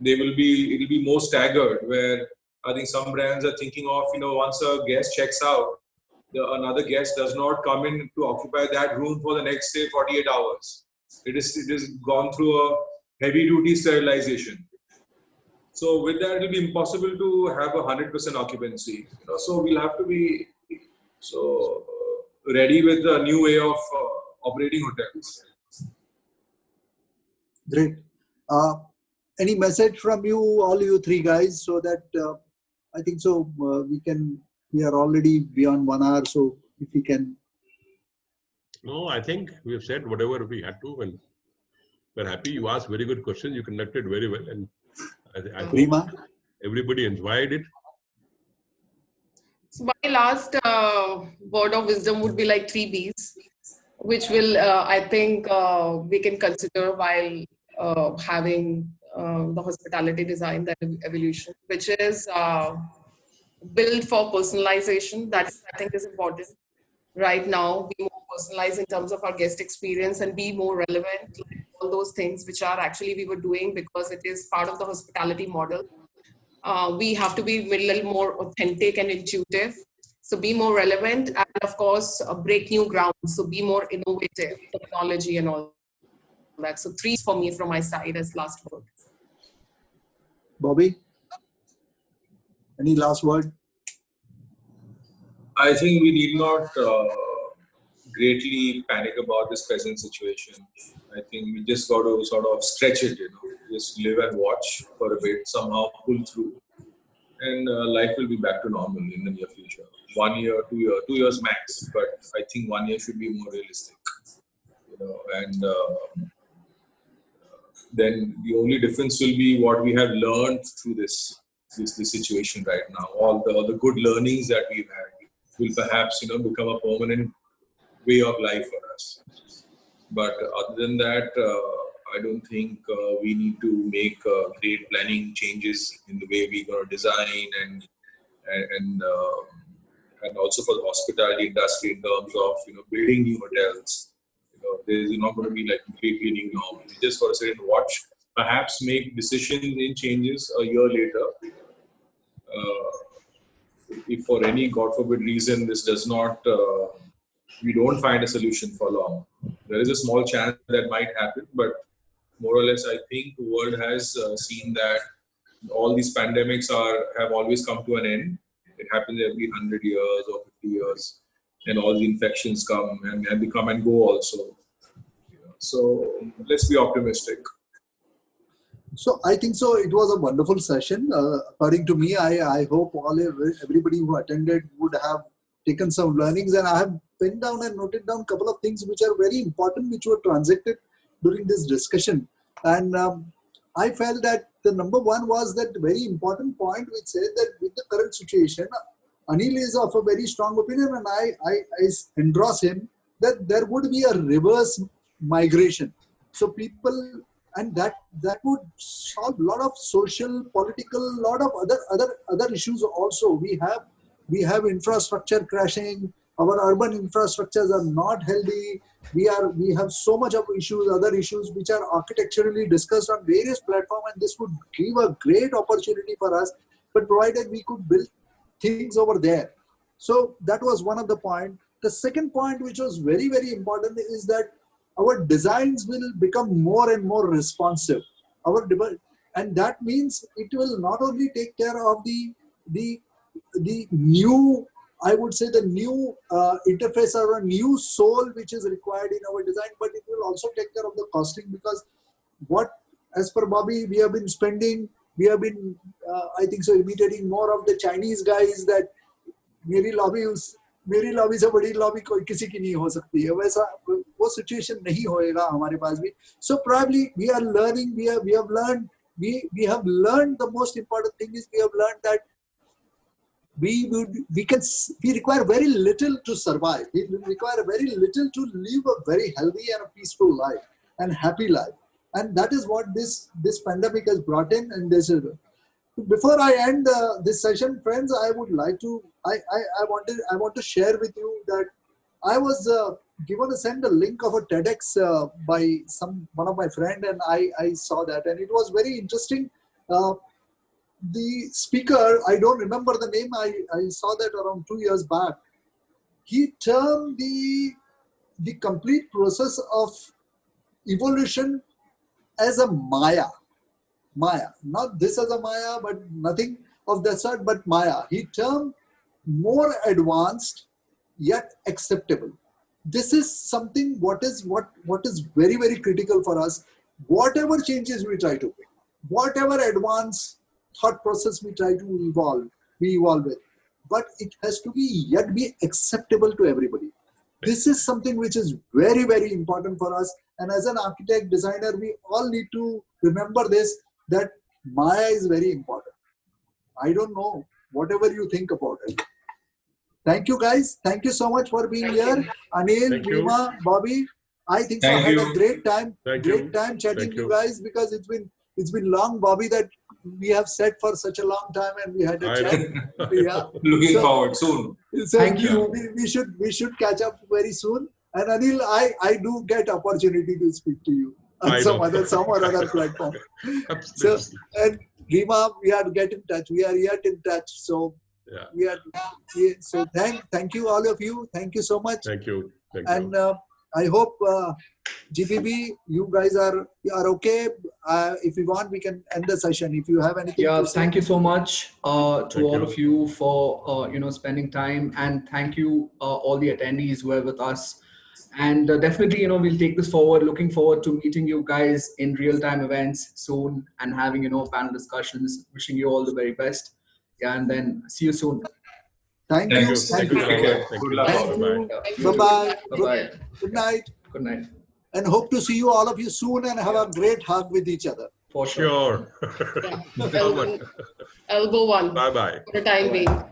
It will be more staggered, where I think some brands are thinking of, once a guest checks out, another guest does not come in to occupy that room for the next, say, 48 hours. It is gone through a heavy-duty sterilization. So with that, it will be impossible to have 100% occupancy. So we'll have to be ready with a new way of operating hotels. Great. Any message from you, all you three guys, so that I think so we are already beyond 1 hour, so if we can. No, I think we have said whatever we had to, and we're happy. You asked very good questions. You conducted very well, and I hope everybody enjoyed it. So my last word of wisdom would be like 3 Bs, which will, I think, we can consider while having the hospitality design, the evolution, which is build for personalization. That I think is important right now. Be more personalized in terms of our guest experience and be more relevant. All those things which are actually we were doing because it is part of the hospitality model. We have to be a little more authentic and intuitive. So be more relevant and of course break new ground. So be more innovative, technology and all that. So 3 for me from my side as last word. Bobby, any last word? I think we need not greatly panic about this present situation. I think we just got to sort of stretch it, just live and watch for a bit, somehow pull through, and life will be back to normal in the near future. 1 year, 2 years max, but I think 1 year should be more realistic, and then the only difference will be what we have learned through this situation right now. All the good learnings that we've had will perhaps become a permanent way of life for us. But other than that, I don't think we need to make great planning changes in the way we're going to design and also for the hospitality industry in terms of building new hotels. There's not going to be like completely new norm. We just got to sit and watch, perhaps make decisions in changes a year later. If for any God forbid reason this does not, we don't find a solution for long, there is a small chance that might happen. But more or less, I think the world has seen that all these pandemics have always come to an end. It happens every 100 years or 50 years, and all the infections come and they come and go also. So let's be optimistic. So I think so. It was a wonderful session. According to me, I hope everybody who attended would have taken some learnings, and I have penned down and noted down a couple of things which are very important, which were transacted during this discussion. And I felt that the number one was that very important point which said that with the current situation, Anil is of a very strong opinion, and I endorse him that there would be a reverse migration. So people, and that would solve a lot of social, political, lot of other issues also. We have infrastructure crashing. Our urban infrastructures are not healthy. We have so much of issues, other issues which are architecturally discussed on various platforms, and this would give a great opportunity for us, but provided we could build things over there. So that was one of the points. The second point, which was very, very important, is that our designs will become more and more responsive. And that means it will not only take care of the new, I would say the new interface or a new soul which is required in our design, but it will also take care of the costing, because as per Bobby, we have been spending, I think so, imitating more of the Chinese guys, that मेरी lobby से बड़ी lobby कोई किसी की नहीं हो सकती है, वैसा वो सिचुएशन नहीं होएगा हमारे पास भी. So probably we are learning, we have learned the most important thing is we have learned that we require very little to survive. We require very little to live a very healthy and a peaceful life and happy life, and that is what this pandemic has brought in. And this is, before I end this session, friends, I would like to I want to share with you that I was given to send a link of a TEDx by one of my friend, and I saw that, and it was very interesting. The speaker, I don't remember the name, I saw that around 2 years back. He termed the complete process of evolution as a Maya. Maya, not this as a Maya, but nothing of that sort, but Maya. He termed more advanced yet acceptable. This is something what is very, very critical for us. Whatever changes we try to make, whatever advanced thought process we try to evolve with, but it has to be acceptable to everybody. This is something which is very, very important for us. And as an architect, designer, we all need to remember this, that Maya is very important. I don't know, whatever you think about it. Thank you, guys. Thank you so much for being here. Anil, Rima, Bobby. I think so. I had a great time. Great time chatting to you guys, because it's been long, Bobby, that we have sat for such a long time and we had a chat. Yeah. Looking forward soon. So Thank you. We should catch up very soon. And Anil, I do get opportunity to speak to you on some other platform. So, and Rima, we are get in touch. We are yet in touch. So so thank you all of you. Thank you so much. Thank you. And I hope GPB, you guys are okay. If you want, we can end the session. If you have anything Yeah, to say. thank you so much to Thank all you. of you for spending time, and thank you all the attendees who are with us. And definitely, we'll take this forward. Looking forward to meeting you guys in real-time events soon and having panel discussions. Wishing you all the very best. Yeah, and then see you soon. Thank Thank you. you. Thank Thank you, you. Take care. Shravan. Thank Good you. luck. Thank Bye-bye. you. Yeah, Thank you you. too. Bye-bye. Bye-bye. Good night. Good night. And hope to see you, all of you, soon and have a great hug with each other. For sure. Sure. Yeah. Elbow one Bye-bye. for the time Bye-bye. being.